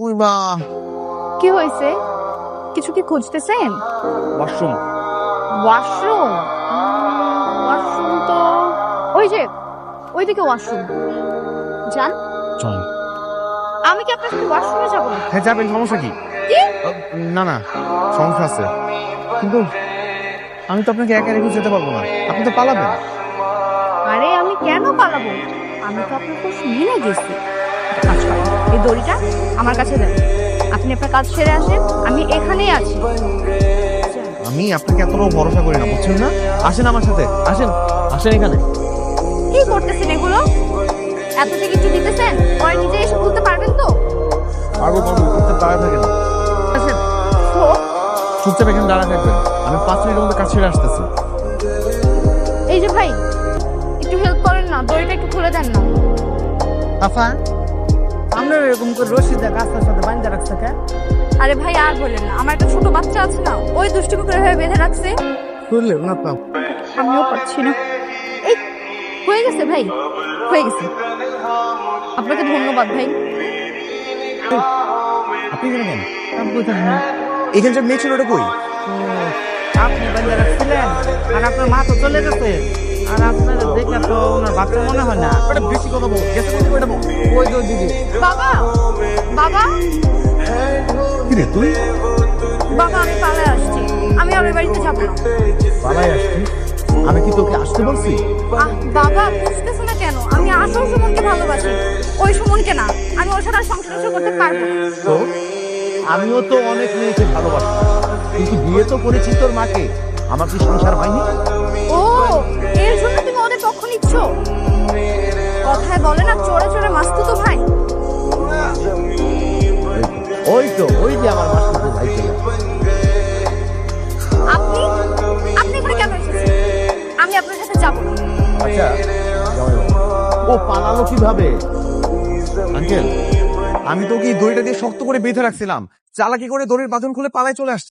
ওই মা, কি হয়েছে? কিছু কি খুঁজতেছেন? ওয়াশরুম। ওয়াশরুম? ওয়াশরুম তো ওইদিকে ওয়াশরুম। যান। চল। আমি কি আপনার সাথে ওয়াশরুমে যাবো না? হ্যাঁ যাবেন, সমস্যা কি? কি? না না, সমস্যা আছে, কিন্তু আমি তো আপনাকে একা রেখে যেতে পারবো না, আপনি তো পালাবেন। আরে আমি কেন পালাবো? আমি তো আপনার খোঁজ নিয়ে গেছি। একটা কাজ করেন, এই দড়িটা আমার কাছে দেন। আপনি আপনার কাজ সেরে আসেন, আমি এখানেই আছি। আমি আপনাকে এতটাও ভরসা করি না, বুঝছেন না? আসেন আমার সাথে, আসেন আসেন এখানে। কি করতেছেন এগুলো? এত যে কিছু দিতেছেন, পরে নিজে এসে বলতে পারবেন তো? পারবো পারবো, চুপচাপ দাঁড়ায় থাকেন। আসেন, তো চুপচাপ এখানে দাঁড়ায় থাকবেন, আমি 5 মিনিটের মধ্যে কাজ ছেড়ে আসতেছি। এই যে ভাই, একটু হেল্প করেন না, দড়িটা একটু খুলে দেন না। আফা, আপনার এরকম করে রশিদ গাছটার সাথে বান্ধা রাখছে কে? আরে ভাই আর বলেন না, আমার একটা ছোট বাচ্চা আছে না, ওই দুষ্টুমি করে ভাবে বেঁধে রাখছে। শুনলে না তো? আমিও পারছি না। এই হয়ে গেছে ভাই, হয়ে গেছে। আপনাকে ধন্যবাদ ভাই। আপনি এখানে কেন? আমি বুঝলাম না। এখানে যে মেয়ে ছিল ওটা কই? ও, আপনি বান্ধা রাখছিলেন আর আপনার মা তো চলে গেছে, আর আপনার দেখে তো ওনার বাচ্চা মনে হয় না। ওটা বেশি কথা বল, গেছে কোথায় ওটা বল। ওই যে দিদি, বাবা, বাবা, কি রে তুই? বাবা, আমি পালায় আসছি, আমি আর ওই বাড়িতে যাবো না। পালাই আসছি? আমি কি তোকে আসতে বলছি? বাবা বুঝতেছো না কেন? আমি আসল সুমনকে ভালোবাসি, ওই সুমনকে না। আমি ওর সাথে আর সংসার করতে পারবো না। তো আমিও তো অনেক মেয়েকে ভালোবাসি, কিন্তু বিয়ে তো করেছি তোর মাকে, আমার কি সংসার হয়নি? ও, এর জন্য তুমি ওদের পক্ষ নিচ্ছ? কথায় বলে না, চোরে চোরে মাস্তুতো ভাই। ওই তো, ওই যে আমার মাস্টার ভাই ছিল। আপনি আপনি এখানে কেন এসেছেন? আমি আপনার সাথে যাবো না। আচ্ছা, ও পালালো কিভাবে? আঙ্কেল, আমি তো কি দড়িটা দিয়ে শক্ত করে বেঁধে রাখছিলাম, চালাকি করে দড়ির বাঁধন খুলে পালায় চলে আসছে।